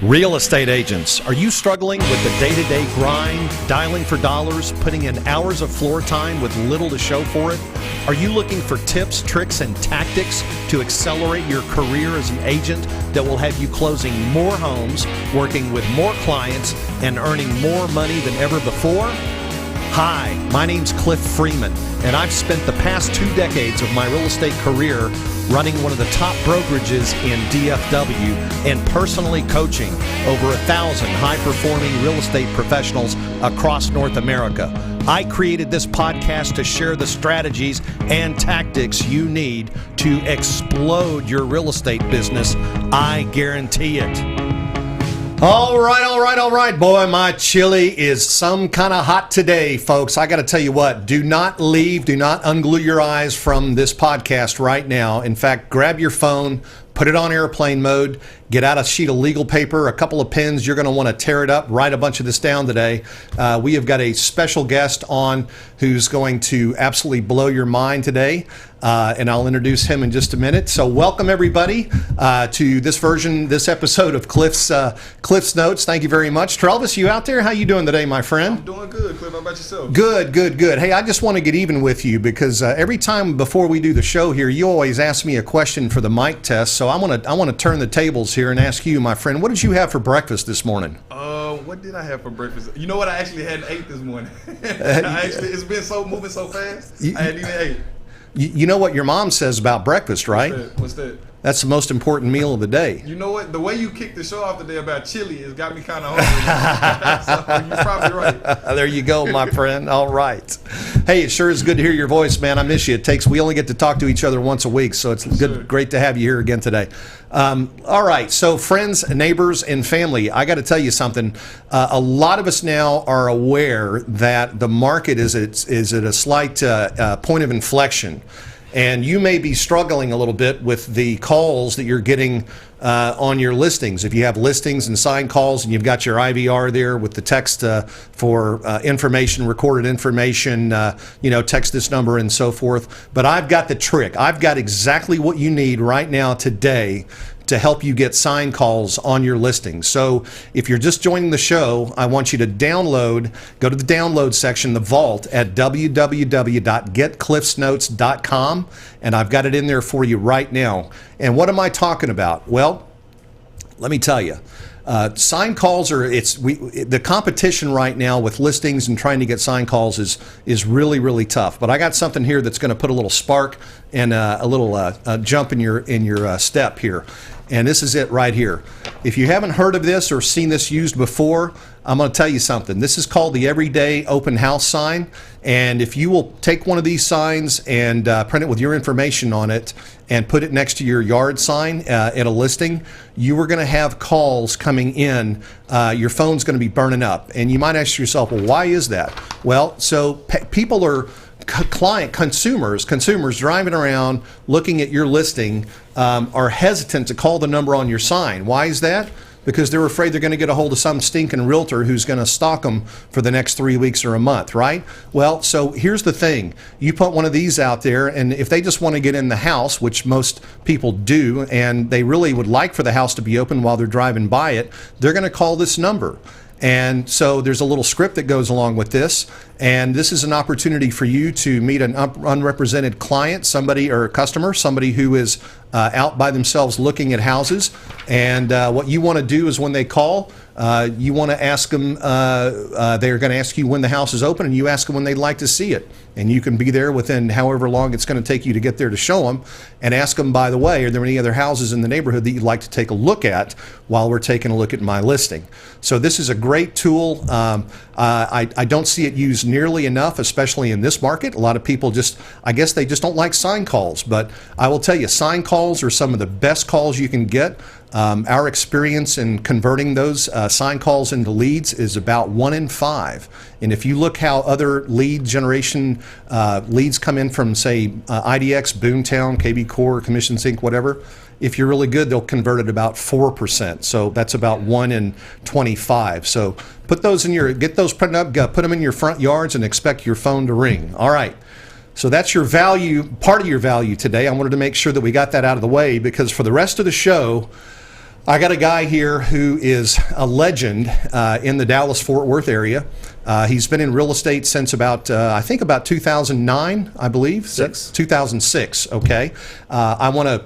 Real estate agents, are you struggling with the day-to-day grind, dialing for dollars, putting in hours of floor time with little to show for it? Are you looking for tips, tricks, and tactics to accelerate your career as an agent that will have you closing more homes, working with more clients, and earning more money than ever before? Hi, my name's Cliff Freeman, and I've spent the past 2 decades of my real estate career running one of the top brokerages in DFW and personally coaching over 1,000 high-performing real estate professionals across North America. I created this podcast to share the strategies and tactics you need to explode your real estate business. I guarantee it. All right. Boy, my chili is some kind of hot today, folks. I got to tell you what, do not leave, do not unglue your eyes from this podcast right now. In fact, grab your phone, put it on airplane mode, get out a sheet of legal paper, a couple of pens. You're going to want to tear it up, write a bunch of this down today. We have got a special guest on who's going to absolutely blow your mind today. And I'll introduce him in just a minute. So welcome everybody to this episode of Cliff's Notes. Thank you very much. Travis, you out there? How you doing today, my friend? I'm doing good, Cliff. How about yourself? Good. Hey, I just want to get even with you because every time before we do the show here, you always ask me a question for the mic test. So I want to turn the tables here and ask you, my friend, what did you have for breakfast this morning? What did I have for breakfast? You know what? I actually hadn't ate this morning. It's been moving so fast. I hadn't even ate. You know what your mom says about breakfast, right? What's that? That's the most important meal of the day. You know what? The way you kicked the show off today about chili has got me kind of hungry. So you're probably right. There you go, my friend. All right. Hey, it sure is good to hear your voice, man. I miss you. We only get to talk to each other once a week, so it's great to have you here again today. All right. So friends, neighbors, and family, I got to tell you something. A lot of us now are aware that the market is at a slight point of inflection. And you may be struggling a little bit with the calls that you're getting on your listings. If you have listings and signed calls and you've got your IVR there with the text for information, recorded information, text this number and so forth. But I've got the trick. I've got exactly what you need right now today to help you get signed calls on your listings. So if you're just joining the show, I want you to go to the download section, the vault at www.getcliffsnotes.com, and I've got it in there for you right now. And what am I talking about? Well, let me tell you. Signed calls the competition right now with listings and trying to get signed calls is really, really tough. But I got something here that's going to put a little spark and a little jump in your step here. And this is it right here. If you haven't heard of this or seen this used before, I'm going to tell you something. This is called the Everyday Open House sign. And if you will take one of these signs and print it with your information on it and put it next to your yard sign at a listing, you are going to have calls coming in. Your phone's going to be burning up. And you might ask yourself, well, why is that? Well, so people are consumers driving around looking at your listing are hesitant to call the number on your sign. Why is that? Because they're afraid they're going to get a hold of some stinking realtor who's going to stalk them for the next 3 weeks or a month, right? Well, so here's the thing. You put one of these out there, and if they just want to get in the house, which most people do, and they really would like for the house to be open while they're driving by it, they're going to call this number. And so there's a little script that goes along with this, and this is an opportunity for you to meet an unrepresented client, somebody or a customer, somebody who is out by themselves looking at houses. And what you want to do is when they call, you want to ask them, they're going to ask you when the house is open, and you ask them when they'd like to see it. And you can be there within however long it's going to take you to get there to show them, and ask them, by the way, are there any other houses in the neighborhood that you'd like to take a look at while we're taking a look at my listing? So this is a great tool. I don't see it used nearly enough, especially in this market. A lot of people I guess they just don't like sign calls. But I will tell you, sign calls are some of the best calls you can get. Our experience in converting those sign calls into leads is about 1 in 5. And if you look how other lead generation leads come in from, say, IDX, Boomtown, KB Core, Commissions Inc., whatever, if you're really good, they'll convert at about 4%. So that's about 1 in 25. So put those in get those printed up, put them in your front yards, and expect your phone to ring. All right. So that's your value, part of your value today. I wanted to make sure that we got that out of the way, because for the rest of the show, I got a guy here who is a legend in the Dallas-Fort Worth area. He's been in real estate since about, I think about 2009, I believe. 2006, okay. I want to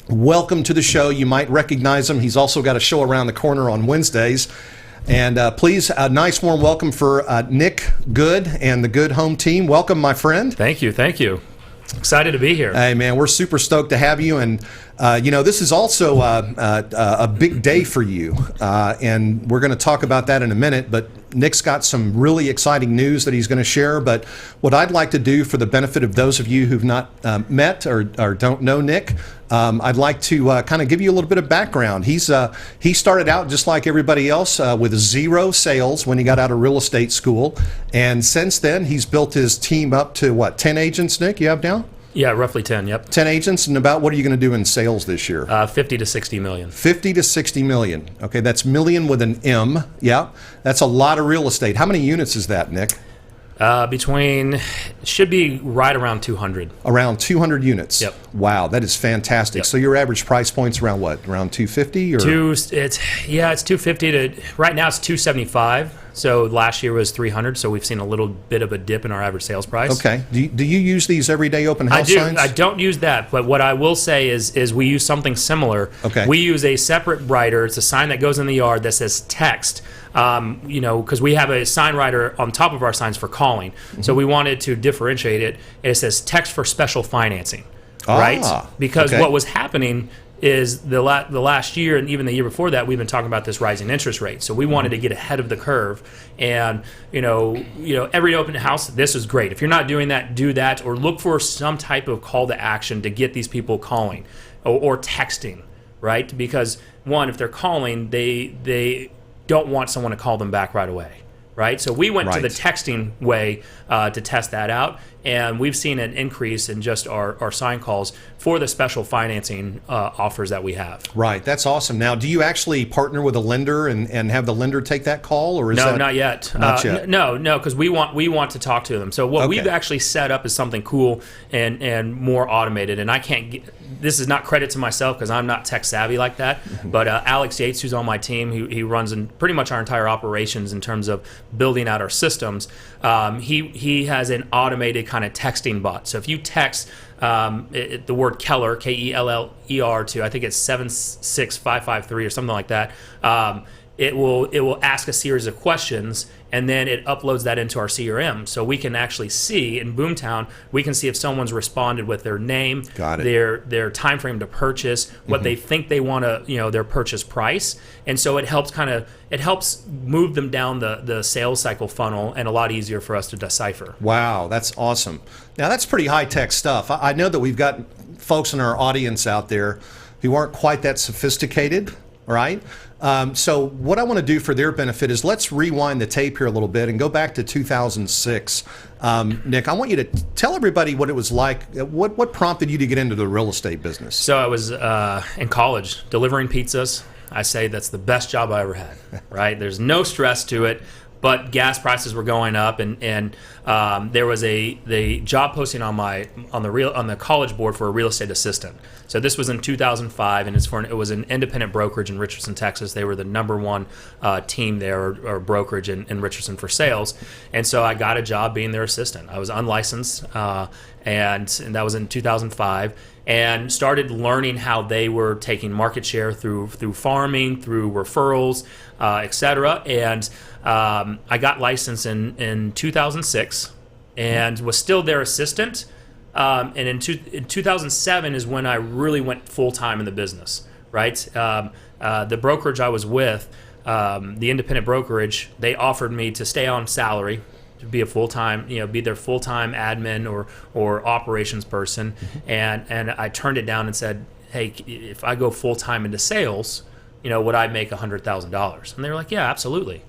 welcome to the show. You might recognize him. He's also got a show around the corner on Wednesdays. And please, a nice warm welcome for Nick Good and the Good Home team. Welcome, my friend. Thank you. Excited to be here. Hey, man, we're super stoked to have you. And, this is also a big day for you. And we're going to talk about that in a minute. But Nick's got some really exciting news that he's going to share. But what I'd like to do, for the benefit of those of you who've not met or don't know Nick, I'd like to kind of give you a little bit of background. He started out just like everybody else with 0 sales when he got out of real estate school. And since then, he's built his team up to, 10 agents, Nick, you have now? Yeah, roughly 10, yep. 10 agents, and about what are you going to do in sales this year? 50 to 60 million. 50 to 60 million. Okay, that's million with an M. Yeah, that's a lot of real estate. How many units is that, Nick? Should be right around 200. Around 200 units. Yep. Wow, that is fantastic. Yep. So your average price point's around what? Around 250 or? It's 250 to, right now it's 275. So last year was 300. So we've seen a little bit of a dip in our average sales price. Okay. Do you use these everyday open house signs? I don't use that, but what I will say is we use something similar. Okay. We use a separate writer. It's a sign that goes in the yard that says text. Because we have a sign writer on top of our signs for calling. Mm-hmm. So we wanted to differentiate it. It says text for special financing, right? Because what was happening is the last year and even the year before that, we've been talking about this rising interest rate. So we wanted to get ahead of the curve. And, every open house, this is great. If you're not doing that, do that, or look for some type of call to action to get these people calling or texting, right? Because, one, if they're calling, they don't want someone to call them back right away, right? So we went to the texting way to test that out, and we've seen an increase in just our sign calls for the special financing offers that we have. Right, that's awesome. Now, do you actually partner with a lender and have the lender take that call, or is no, that not yet. Not yet. No, because we want to talk to them. So what we've actually set up is something cool and more automated. And I can't this is not credit to myself because I'm not tech savvy like that. Mm-hmm. But Alex Yates, who's on my team, he runs in pretty much our entire operations in terms of building out our systems. He has an automated kind of texting bot. So if you text the word Keller, Keller, to, I think it's 76553 or something like that, it will ask a series of questions, and then it uploads that into our CRM. So we can actually see in Boomtown, we can see if someone's responded with their name, their time frame to purchase, what they think they want to, their purchase price. And so it helps move them down the sales cycle funnel, and a lot easier for us to decipher. Wow, that's awesome. Now that's pretty high tech stuff. I know that we've got folks in our audience out there who aren't quite that sophisticated, right? So what I want to do for their benefit is let's rewind the tape here a little bit and go back to 2006. Nick, I want you to tell everybody what it was like. What prompted you to get into the real estate business? So I was in college delivering pizzas. I say that's the best job I ever had, right? There's no stress to it, but gas prices were going up, and there was the job posting on the college board for a real estate assistant. So this was in 2005, and it was an independent brokerage in Richardson, Texas. They were the number one team there, or brokerage in Richardson for sales. And so I got a job being their assistant. I was unlicensed, and that was in 2005. And started learning how they were taking market share through farming, through referrals, et cetera. And I got licensed in 2006 and was still their assistant. And in 2007 is when I really went full-time in the business, right? The brokerage I was with, the independent brokerage, they offered me to stay on salary, to be a full-time, be their full-time admin or operations person. And I turned it down and said, hey, if I go full-time into sales, would I make $100,000? And they were like, yeah, absolutely.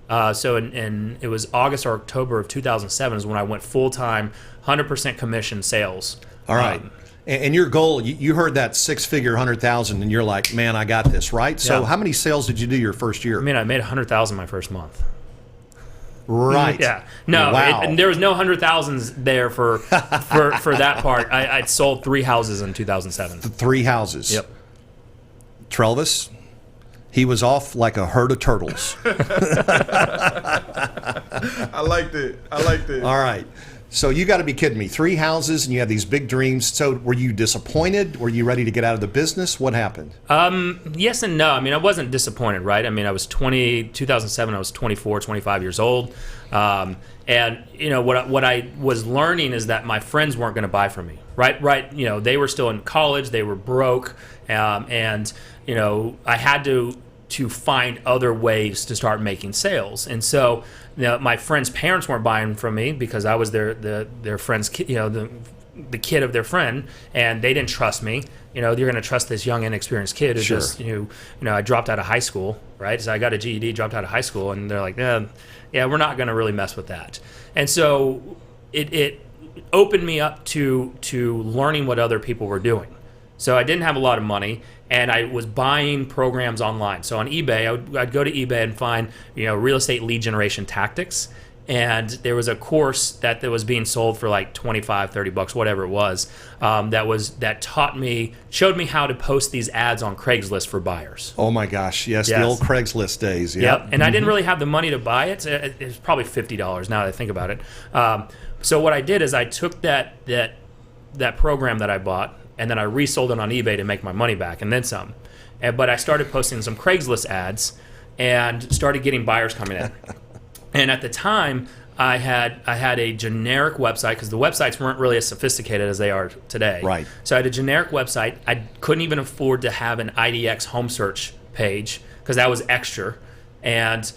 So it was August or October of 2007 is when I went full-time, 100% commission sales. All right. And your goal, you heard that six-figure 100,000, and you're like, man, I got this, right? So Yeah. how many sales did you do your first year? I mean, I made $100,000 my first month. Right. Yeah. No, Wow. and there was no 100,000s there for that part. I sold 3 houses in 2007. 3 houses. Yep. Travis, he was off like a herd of turtles. I liked it. All right. So you got to be kidding me. 3 houses and you had these big dreams. So were you disappointed? Were you ready to get out of the business? What happened? Yes and no. I mean, I wasn't disappointed, right? I mean, I was 2007, I was 24, 25 years old. And, what I was learning is that my friends weren't going to buy from me, right? They were still in college, they were broke. And I had to find other ways to start making sales. And so, my friends' parents weren't buying from me because I was their friend's kid, the kid of their friend, and they didn't trust me. You're going to trust this young, inexperienced kid who Sure. just, I dropped out of high school, right? So I got a GED, dropped out of high school, and they're like, yeah, we're not going to really mess with that. And so it opened me up to learning what other people were doing. So I didn't have a lot of money, and I was buying programs online. So on eBay, I'd go to eBay and find, real estate lead generation tactics. And there was a course that was being sold for like $25, $30, whatever it was, that showed me how to post these ads on Craigslist for buyers. Oh my gosh. Yes. The Yes. old Craigslist days. Yep. And I didn't really have the money to buy it. It's probably $50 now that I think about it. So what I did is I took that program that I bought, and then I resold it on eBay to make my money back and then some. But I started posting some Craigslist ads and started getting buyers coming in. And at the time, I had a generic website because the websites weren't really as sophisticated as they are today. Right. So I had a generic website. I couldn't even afford to have an IDX home search page because that was extra. And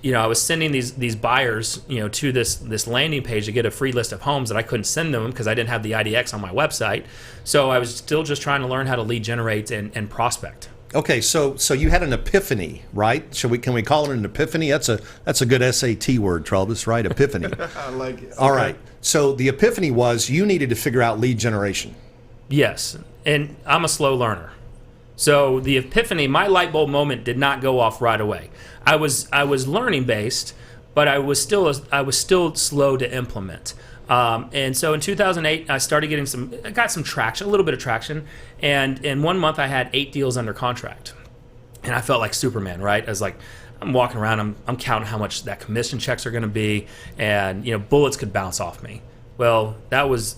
I was sending these buyers, to this landing page to get a free list of homes that I couldn't send them because I didn't have the IDX on my website. So I was still just trying to learn how to lead generate and prospect. Okay, so you had an epiphany, right? Can we call it an epiphany? That's a good SAT word, Travis, right? Epiphany. I like it. All Okay. right. So the epiphany was you needed to figure out lead generation. Yes, and I'm a slow learner. So the epiphany, my light bulb moment did not go off right away. I was learning based, but I was still slow to implement. And so in 2008, I got some traction, a little bit of traction. And in 1 month, I had 8 deals under contract. And I felt like Superman, right? I was like, I'm walking around, I'm counting how much that commission checks are going to be. And, bullets could bounce off me. Well, that was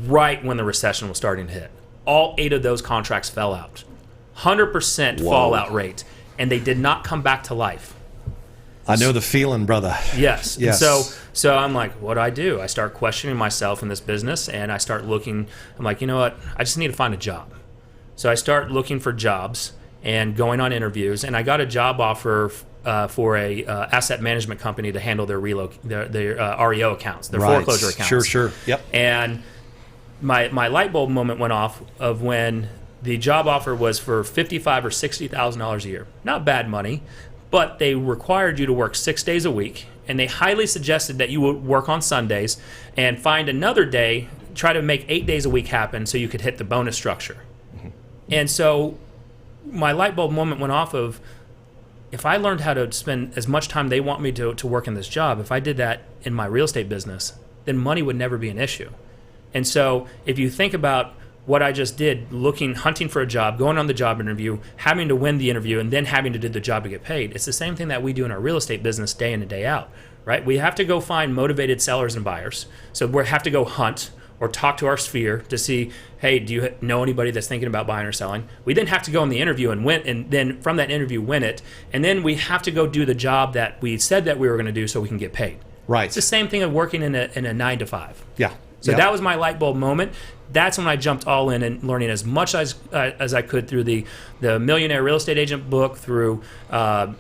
right when the recession was starting to hit. All 8 of those contracts fell out. 100% Whoa. fallout rate. And they did not come back to life. I know the feeling, brother. Yes. Yes. And so I'm like, what do? I start questioning myself in this business, and I start looking. I'm like, you know what? I just need to find a job. So I start looking for jobs and going on interviews, and I got a job offer for a asset management company to handle their REO accounts, their Right. foreclosure accounts. Sure. Yep. And my light bulb moment went off of when the job offer was for $55,000 or $60,000 a year. Not bad money. But they required you to work 6 days a week, and they highly suggested that you would work on Sundays and find another day, try to make 8 days a week happen so you could hit the bonus structure. Mm-hmm. And so my light bulb moment went off of, if I learned how to spend as much time they want me to work in this job, if I did that in my real estate business, then money would never be an issue. And so if you think about what I just did, hunting for a job, going on the job interview, having to win the interview, and then having to do the job to get paid. It's the same thing that we do in our real estate business day in and day out, right? We have to go find motivated sellers and buyers. So we have to go hunt or talk to our sphere to see, hey, do you know anybody that's thinking about buying or selling? We then have to go in the interview and win, and then from that interview win it. And then we have to go do the job that we said that we were going to do so we can get paid. Right. It's the same thing of working in a 9 to 5. Yeah. So Yeah. that was my light bulb moment. That's when I jumped all in and learning as much as I could through the Millionaire Real Estate Agent book, through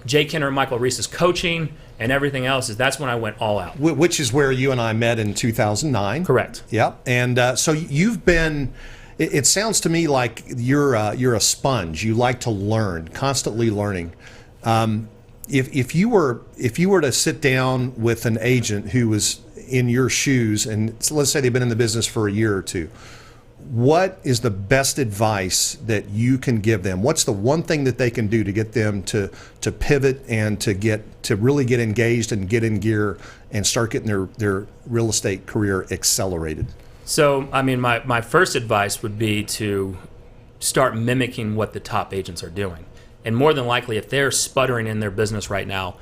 Jay Kenner and Michael Reese's coaching, and everything else. That's when I went all out. Which is where you and I met in 2009. Correct. Yeah. And so you've been it sounds to me like you're a sponge. You like to learn, constantly learning. If you were to sit down with an agent who was in your shoes, and let's say they've been in the business for a year or two, what is the best advice that you can give them? What's the one thing that they can do to get them to pivot and to really get engaged and get in gear and start getting their real estate career accelerated? So, I mean, my first advice would be to start mimicking what the top agents are doing. And more than likely, if they're sputtering in their business right now,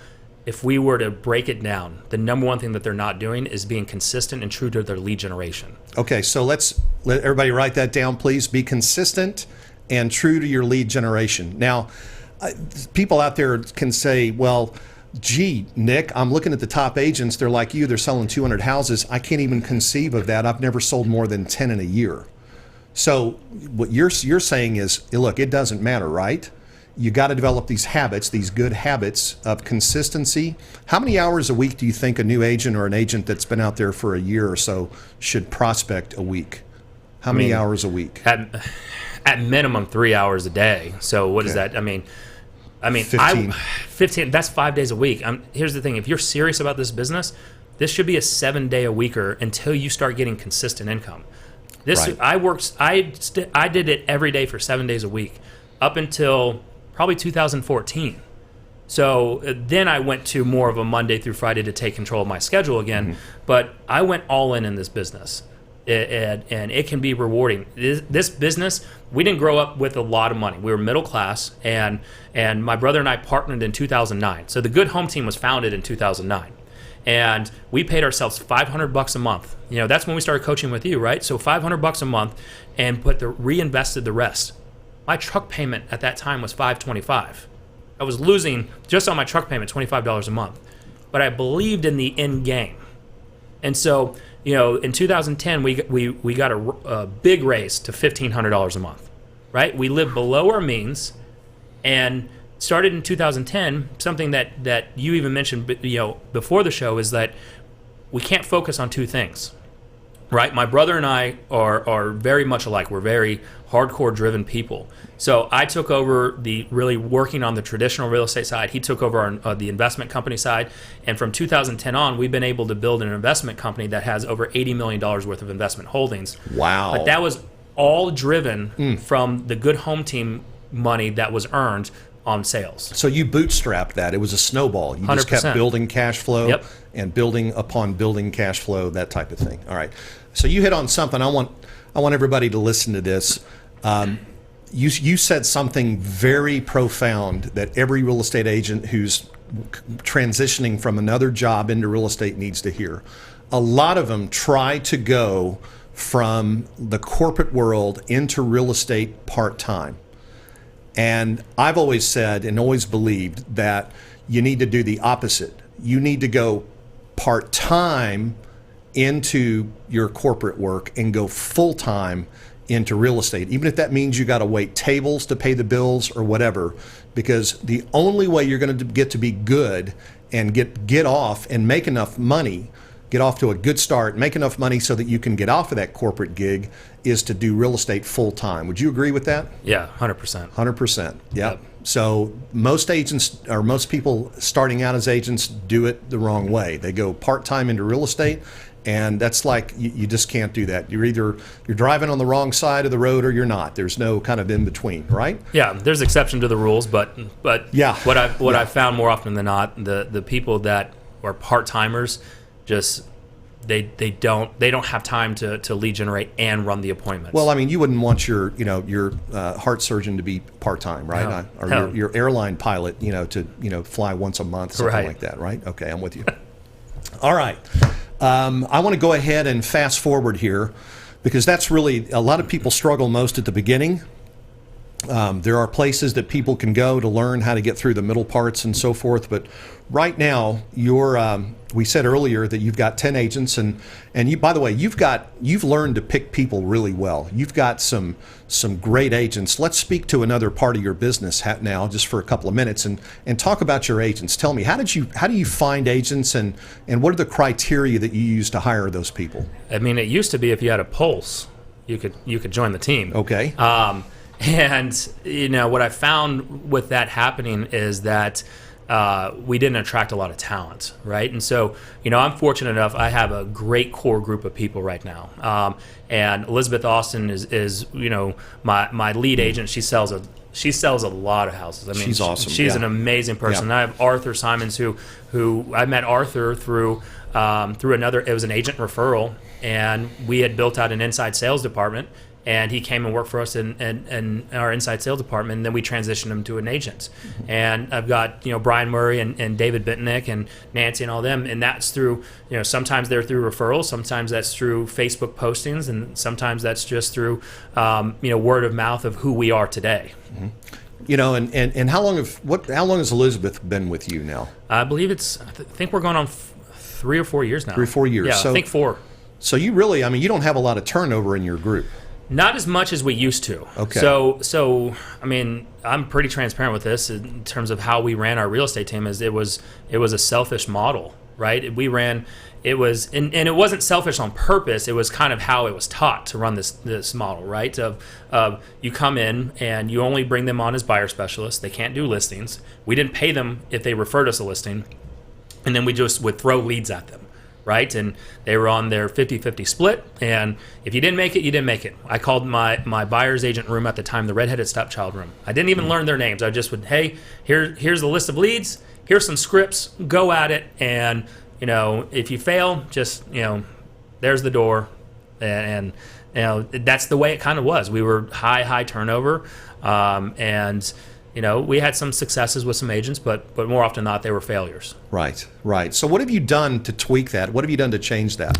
if we were to break it down, the number one thing that they're not doing is being consistent and true to their lead generation. Okay, so let's let everybody write that down, please. Be consistent and true to your lead generation. Now, people out there can say, well, gee, Nick, I'm looking at the top agents. They're like you. They're selling 200 houses. I can't even conceive of that. I've never sold more than 10 in a year. So what you're saying is, look, it doesn't matter, right? You got to develop these habits, these good habits of consistency. How many hours a week do you think a new agent or an agent that's been out there for a year or so should prospect a week? How many hours a week? At minimum 3 hours a day. So what is that? I mean, 15. 15. That's 5 days a week. Here's the thing: if you're serious about this business, this should be a 7-day-a-weeker until you start getting consistent income. Right. I did it every day for 7 days a week up until probably 2014. So then I went to more of a Monday through Friday to take control of my schedule again. But I went all in this business, and it can be rewarding. This business, we didn't grow up with a lot of money. We were middle class, and my brother and I partnered in 2009. So the Good Home Team was founded in 2009. And we paid ourselves $500 a month. You know, that's when we started coaching with you, right? So $500 a month, and reinvested the rest. My truck payment at that time was $525. I was losing just on my truck payment $25 a month, but I believed in the end game. And so, you know, in 2010 we got a big raise to $1,500 a month, right? We lived below our means, and started in 2010. Something that you even mentioned, you know, before the show, is that we can't focus on two things. Right, my brother and I are very much alike. We're very hardcore driven people. So I took over really working on the traditional real estate side. He took over the investment company side. And from 2010 on, we've been able to build an investment company that has over $80 million worth of investment holdings. Wow. But that was all driven from the Good Home Team money that was earned on sales. So you bootstrapped that. It was a snowball. You just 100%. kept building cash flow. Yep. And building upon building cash flow, that type of thing. All right. So you hit on something. I want everybody to listen to this. You said something very profound that every real estate agent who's transitioning from another job into real estate needs to hear. A lot of them try to go from the corporate world into real estate part-time. And I've always said and always believed that you need to do the opposite. You need to go part-time into your corporate work and go full-time into real estate, even if that means you got to wait tables to pay the bills or whatever, because the only way you're going to get to be good and get off and make enough money, get off to a good start, make enough money so that you can get off of that corporate gig, is to do real estate full-time. Would you agree with that? Yeah, 100%. 100%. Yep. So most agents, or most people starting out as agents, do it the wrong way. They go part-time into real estate, and that's like, you just can't do that. You're driving on the wrong side of the road or you're not. There's no kind of in between, right? Yeah, there's exception to the rules, but yeah, what I've found more often than not, the people that are part-timers just they don't have time to lead generate and run the appointments. Well, I mean, you wouldn't want your heart surgeon to be part-time, right? No. Or your airline pilot, to fly once a month, something Right. like that, right? Okay, I'm with you. All right. I want to go ahead and fast forward here, because that's really, a lot of people struggle most at the beginning. There are places that people can go to learn how to get through the middle parts and so forth. But right now, we said earlier that you've got 10 agents, and you, by the way, you've learned to pick people really well. You've got some great agents. Let's speak to another part of your business now, just for a couple of minutes, and talk about your agents. Tell me, how do you find agents, and what are the criteria that you use to hire those people? I mean, it used to be if you had a pulse. you could join the team. Okay. And what I found with that happening is that we didn't attract a lot of talent, right? And so, I'm fortunate enough. I have a great core group of people right now. And Elizabeth Austin is my lead agent. She sells a lot of houses. I mean, she's awesome. She's Yeah. an amazing person. Yeah. I have Arthur Simons, who I met Arthur through another. It was an agent referral, and we had built out an inside sales department. And he came and worked for us in our inside sales department, and then we transitioned him to an agent. Mm-hmm. And I've got Brian Murray and David Bitnick and Nancy and all them, and that's through sometimes they're through referrals, sometimes that's through Facebook postings, and sometimes that's just through word of mouth of who we are today. Mm-hmm. And how long has Elizabeth been with you now? I believe I think we're going on 3 or 4 years now. 3 or 4 years. Yeah, So, I think 4. So you really, you don't have a lot of turnover in your group. Not as much as we used to. Okay. So I'm pretty transparent with this in terms of how we ran our real estate team. Is it was a selfish model, right? And it wasn't selfish on purpose. It was kind of how it was taught to run this model, right? Of you come in and you only bring them on as buyer specialists. They can't do listings. We didn't pay them if they referred us a listing, and then we just would throw leads at them. Right, and they were on their 50-50 split, and if you didn't make it, you didn't make it. I called my buyer's agent room at the time the redheaded stepchild room. I didn't even learn their names. I just would, hey, here's the list of leads, here's some scripts, go at it, and if you fail, just there's the door, and that's the way it kind of was. We were high turnover, and we had some successes with some agents, but more often than not, they were failures. Right. So what have you done to tweak that? What have you done to change that?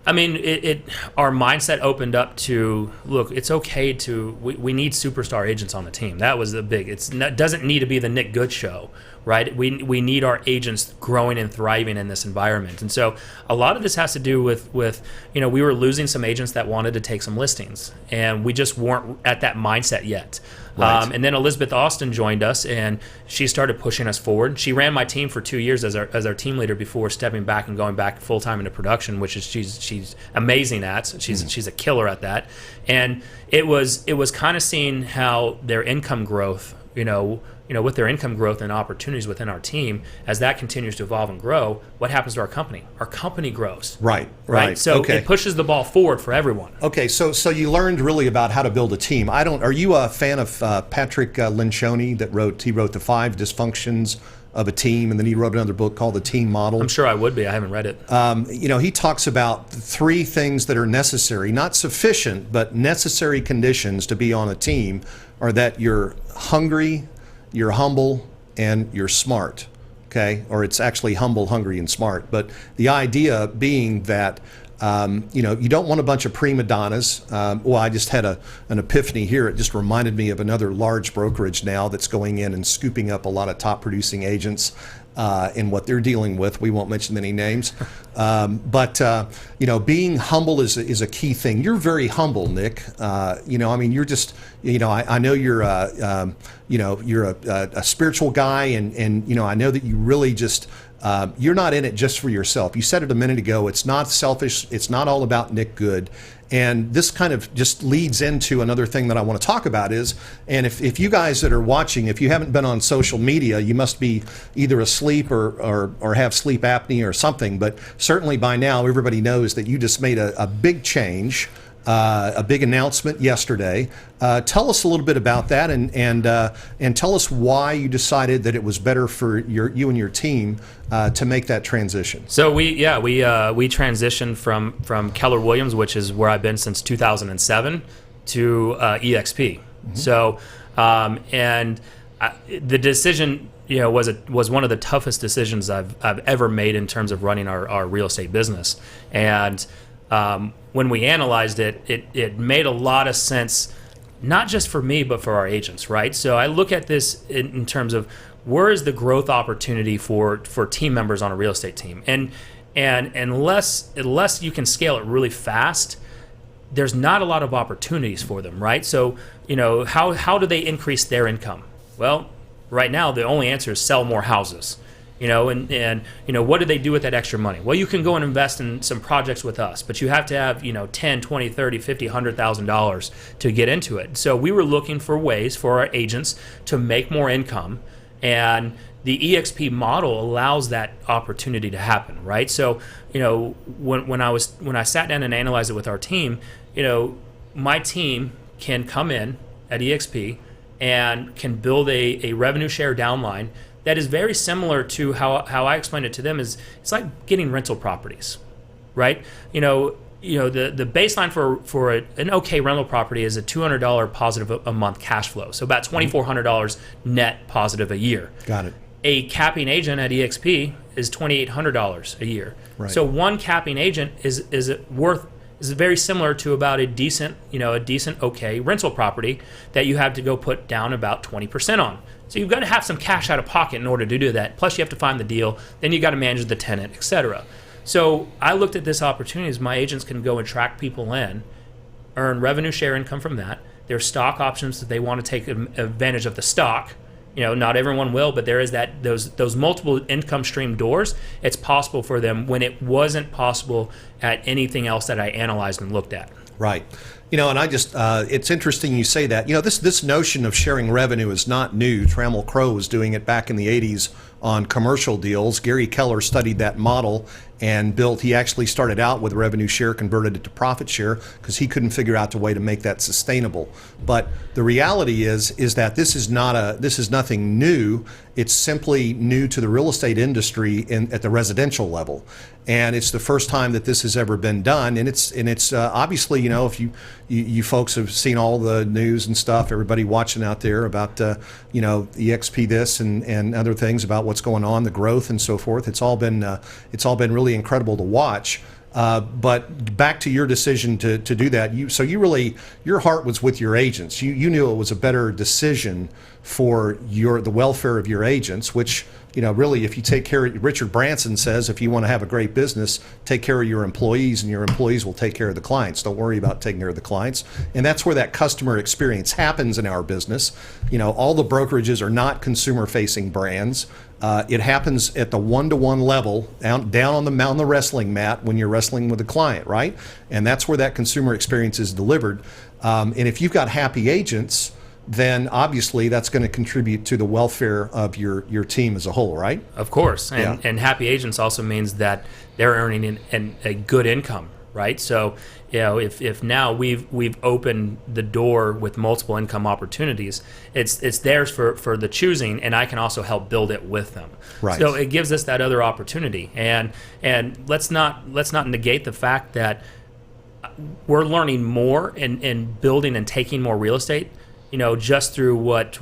Our mindset opened up to, look, it's okay we need superstar agents on the team. That was it doesn't need to be the Nick Good show, right? We need our agents growing and thriving in this environment. And so a lot of this has to do with we were losing some agents that wanted to take some listings, and we just weren't at that mindset yet. Right. And then Elizabeth Austin joined us, and she started pushing us forward. She ran my team for 2 years as our team leader before stepping back and going back full time into production, which is she's amazing at. She's a killer at that. And it was kind of seeing how their income growth, with their income growth and opportunities within our team, as that continues to evolve and grow, what happens to our company? Our company grows. Right. So okay. It pushes the ball forward for everyone. Okay, so you learned really about how to build a team. Are you a fan of Patrick Lencioni that wrote the 5 dysfunctions of a team, and then he wrote another book called The Team Model? I'm sure I would be. I haven't read it. He talks about 3 things that are necessary, not sufficient, but necessary conditions to be on a team are that you're hungry, you're humble, and you're smart. Okay, or it's actually humble, hungry, and smart. But the idea being that you don't want a bunch of prima donnas. I just had an epiphany here. It just reminded me of another large brokerage now that's going in and scooping up a lot of top producing agents in what they're dealing with. We won't mention any names. But being humble is a key thing. You're very humble, Nick. You're just, I know you're a spiritual guy, and I know that you really just, you're not in it just for yourself. You said it a minute ago. It's not selfish. It's not all about Nick Good. And this kind of just leads into another thing that I want to talk about is, and if you guys that are watching, if you haven't been on social media, you must be either asleep or have sleep apnea or something. But certainly by now, everybody knows that you just made a big change, a big announcement yesterday. Tell us a little bit about that, and tell us why you decided that it was better for you and your team to make that transition. So we transitioned from Keller Williams, which is where I've been since 2007, to EXP. Mm-hmm. So the decision was one of the toughest decisions I've ever made in terms of running our real estate business. And when we analyzed it, it made a lot of sense, not just for me, but for our agents, right? So I look at this in terms of where is the growth opportunity for team members on a real estate team? And unless you can scale it really fast, there's not a lot of opportunities for them, right? So, how do they increase their income? Well, right now, the only answer is sell more houses. And what do they do with that extra money? Well, you can go and invest in some projects with us, but you have to have, 10, 20, 30, 50, $100,000 to get into it. So we were looking for ways for our agents to make more income, and the EXP model allows that opportunity to happen, right? So, when I sat down and analyzed it with our team, my team can come in at EXP and can build a revenue share downline that is very similar to how I explained it to them. Is it's like getting rental properties, right? The baseline for an okay rental property is a $200 positive a month cash flow, so about $2,400 net positive a year. Got it. A capping agent at EXP is $2,800 a year. Right. So one capping agent is very similar to about a decent okay rental property that you have to go put down about 20% on. So you've got to have some cash out of pocket in order to do that. Plus you have to find the deal, then you got to manage the tenant, etc. So I looked at this opportunity as my agents can go and track people in, earn revenue share income from that. There's stock options that they want to take advantage of the stock. Not everyone will, but there is those multiple income stream doors. It's possible for them when it wasn't possible at anything else that I analyzed and looked at. Right. And I just, it's interesting you say that. This notion of sharing revenue is not new. Trammell Crow was doing it back in the 80s on commercial deals. Gary Keller studied that model and he actually started out with revenue share, converted it to profit share because he couldn't figure out a way to make that sustainable. But the reality is that this is nothing new. It's simply new to the real estate industry at the residential level. And it's the first time that this has ever been done. And it's obviously, if you folks have seen all the news and stuff, everybody watching out there about, EXP this and other things about what's going on, the growth and so forth. It's all been really incredible to watch. But back to your decision to do that, your heart was with your agents. You knew it was a better decision for the welfare of your agents, which, really, if you take care of, Richard Branson says, if you want to have a great business, take care of your employees and your employees will take care of the clients. Don't worry about taking care of the clients. And that's where that customer experience happens in our business. All the brokerages are not consumer facing brands. It happens at the one-to-one level, down on the wrestling mat when you're wrestling with a client, right? And that's where that consumer experience is delivered. And if you've got happy agents, then obviously that's going to contribute to the welfare of your team as a whole, right? Of course. And happy agents also means that they're earning a good income, right? So, if now we've opened the door with multiple income opportunities, it's theirs for the choosing, and I can also help build it with them. Right. So it gives us that other opportunity, and let's not negate the fact that we're learning more in building and taking more real estate. Just through what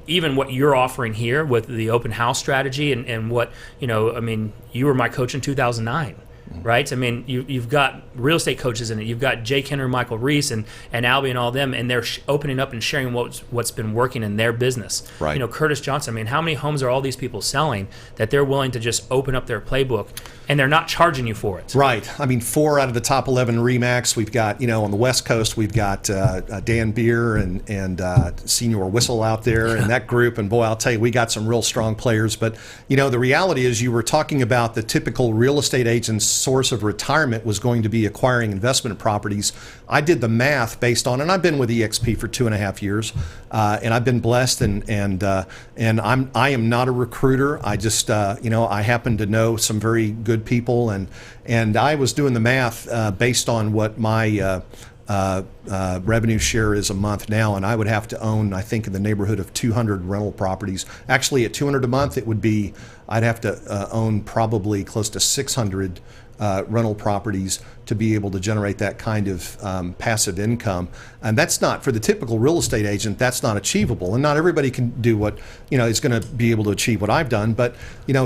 you're offering here with the open house strategy and what, you were my coach in 2009, right? You've got real estate coaches in it. You've got Jay Kenner, Michael Reese, and Albie and all them, and they're opening up and sharing what's been working in their business. Right. Curtis Johnson, how many homes are all these people selling that they're willing to just open up their playbook and they're not charging you for it? Right. 4 out of the top 11 RE/MAX. We've got, on the West Coast, we've got Dan Beer and Senior Whistle out there and that group. And boy, I'll tell you, we got some real strong players. But, the reality is you were talking about the typical real estate agent's source of retirement was going to be acquiring investment properties. I did the math based on, and I've been with EXP for 2.5 years, and I've been blessed, and I am not a recruiter. I just, I happen to know some very good people, and I was doing the math based on what my revenue share is a month now, and I would have to own, I think, in the neighborhood of 200 rental properties. Actually, at 200 a month, I'd have to own probably close to 600 rental properties to be able to generate that kind of passive income. And that's not, for the typical real estate agent, that's not achievable. And not everybody can do what, is going to be able to achieve what I've done. But,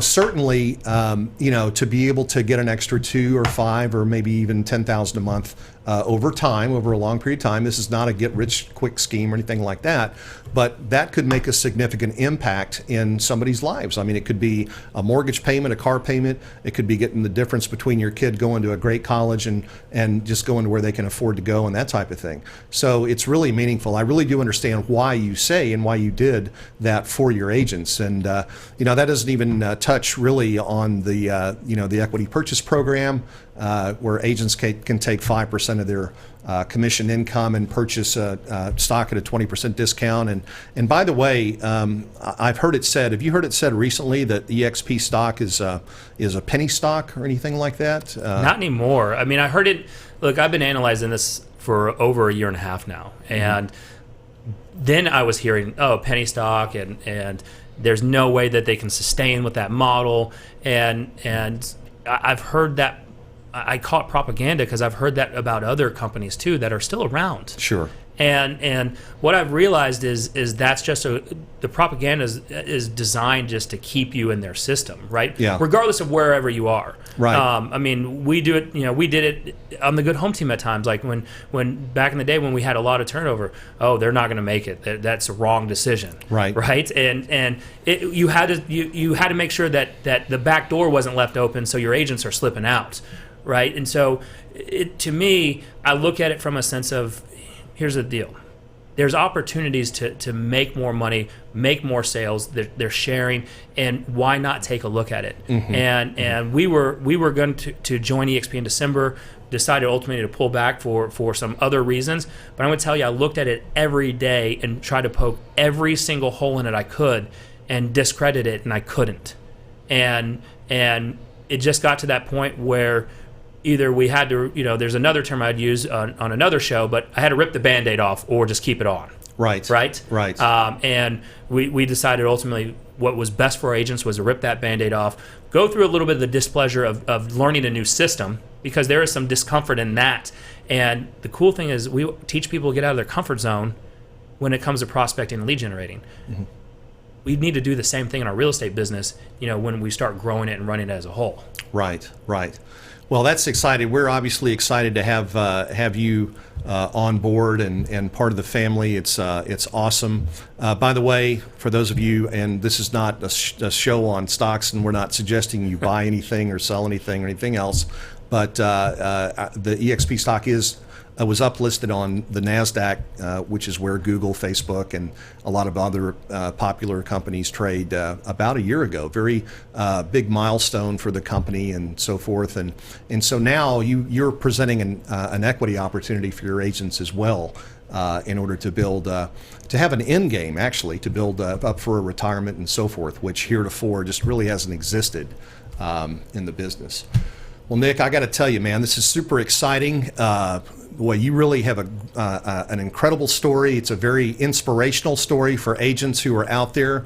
certainly, to be able to get an extra 2 or 5 or maybe even $10,000 a month over time, over a long period of time. This is not a get-rich-quick scheme or anything like that, but that could make a significant impact in somebody's lives. I mean, it could be a mortgage payment, a car payment. It could be getting the difference between your kid going to a great college and just going to where they can afford to go and that type of thing. So it's really meaningful. I really do understand why you say and why you did that for your agents. And, that doesn't even touch really on the equity purchase program, where agents can take 5% of their commission income and purchase stock at a 20% discount. And by the way, I've heard it said. Have you heard it said recently that EXP stock is a penny stock or anything like that? Not anymore. I mean, I heard it. Look, I've been analyzing this for over a year and a half now, and then I was hearing, penny stock, and there's no way that they can sustain with that model, and I've heard that. I call it propaganda because I've heard that about other companies too that are still around. Sure. And what I've realized is that's just the propaganda is designed just to keep you in their system, right? Yeah. Regardless of wherever you are. Right. I mean, we do it. We did it on the Good Home Team at times. Like when back in the day when we had a lot of turnover. Oh, they're not going to make it. That's a wrong decision. Right. Right. And you had to make sure that the back door wasn't left open so your agents are slipping out. Right. And so to me, I look at it from a sense of, here's the deal. There's opportunities to make more money, make more sales. They're sharing, and why not take a look at it? Mm-hmm. And we were going to join EXP in December. Decided ultimately to pull back for some other reasons. But I'm going to tell you, I looked at it every day and tried to poke every single hole in it I could, and discredit it, and I couldn't. And it just got to that point where either we had to, there's another term I'd use on another show, but I had to rip the Band-Aid off or just keep it on. Right. Right? Right. And we decided ultimately what was best for our agents was to rip that Band-Aid off, go through a little bit of the displeasure of learning a new system, because there is some discomfort in that. And the cool thing is we teach people to get out of their comfort zone when it comes to prospecting and lead generating. Mm-hmm. We need to do the same thing in our real estate business, when we start growing it and running it as a whole. Right, right. Well, that's exciting. We're obviously excited to have you on board and part of the family. It's awesome. By the way, for those of you, and this is not a show on stocks, and we're not suggesting you buy anything or sell anything or anything else, but the EXP stock was uplisted on the NASDAQ, which is where Google, Facebook, and a lot of other popular companies trade about a year ago. Very big milestone for the company and so forth. And so now you're presenting an equity opportunity for your agents as well, in order to build, to have an end game, actually, to build up for a retirement and so forth, which heretofore just really hasn't existed in the business. Well, Nick, I got to tell you, man, this is super exciting. Boy, you really have an incredible story. It's a very inspirational story for agents who are out there.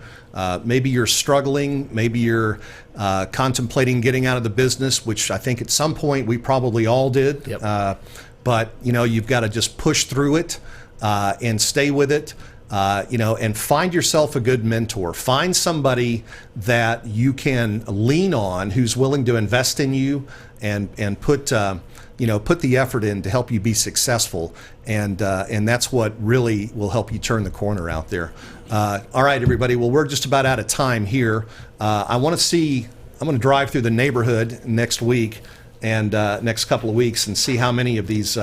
Maybe you're struggling. Maybe you're contemplating getting out of the business, which I think at some point we probably all did. Yep. But you've got to just push through it and stay with it. And find yourself a good mentor. Find somebody that you can lean on, who's willing to invest in you and put the effort in to help you be successful. And that's what really will help you turn the corner out there. All right, everybody. Well, we're just about out of time here. I'm going to drive through the neighborhood next week and next couple of weeks and see how many of these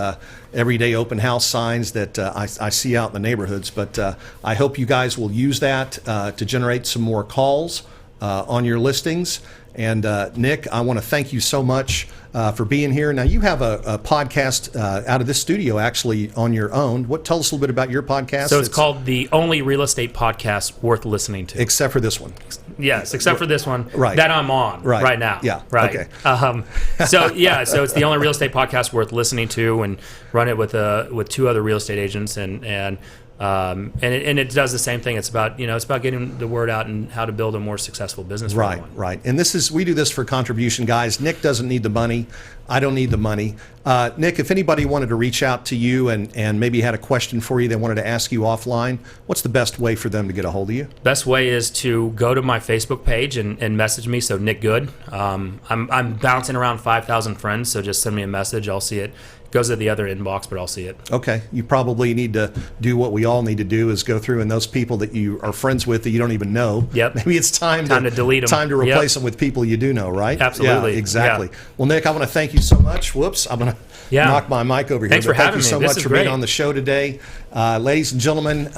everyday open house signs that I see out in the neighborhoods. But I hope you guys will use that to generate some more calls on your listings. And Nick, I want to thank you so much for being here. Now, you have a podcast out of this studio, actually, on your own. Tell us a little bit about your podcast. So it's called The Only Real Estate Podcast Worth Listening to. Except for this one. Yes, except for this one right. that I'm on right now. Yeah. Right. Okay. So it's the only real estate podcast worth listening to, and run it with two other real estate agents, and it does the same thing. It's about getting the word out and how to build a more successful business for everyone. Right. And we do this for contribution, guys. Nick doesn't need the money. I don't need the money. Nick, if anybody wanted to reach out to you and maybe had a question for you they wanted to ask you offline, what's the best way for them to get a hold of you? Best way is to go to my Facebook page and message me. So Nick Good. I'm bouncing around 5,000 friends, so just send me a message. I'll see it goes to the other inbox, but I'll see it. Okay, you probably need to do what we all need to do is go through and those people that you are friends with that you don't even know. Yep. Maybe it's time to delete 'em. Time to Yep. replace them with people you do know, right? Absolutely. Yeah, exactly. Yeah. Well, Nick, I want to thank you so much. Whoops, I'm going to Yeah. knock my mic over here. Thanks But for thank having you so me. This much is for being great. on the show today. Ladies and gentlemen,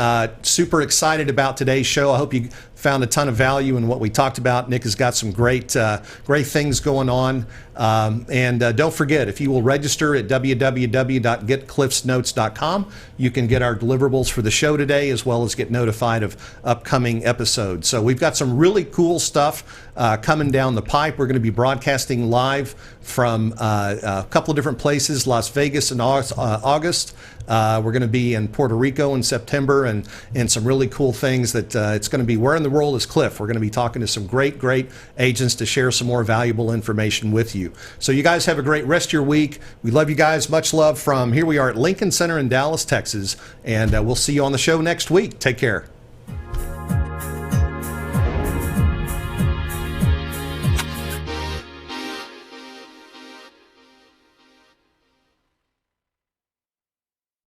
super excited about today's show. I hope you found a ton of value in what we talked about. Nick has got some great things going on. And don't forget, if you will register at www.getcliffsnotes.com, you can get our deliverables for the show today as well as get notified of upcoming episodes. So we've got some really cool stuff coming down the pipe. We're going to be broadcasting live from a couple of different places, Las Vegas in August. We're going to be in Puerto Rico in September and some really cool things that it's going to be. Where in the World is Cliff? We're going to be talking to some great agents to share some more valuable information with you. So you guys have a great rest of your week. We love you guys. Much love from here we are at Lincoln Center in Dallas, Texas. And we'll see you on the show next week. Take care.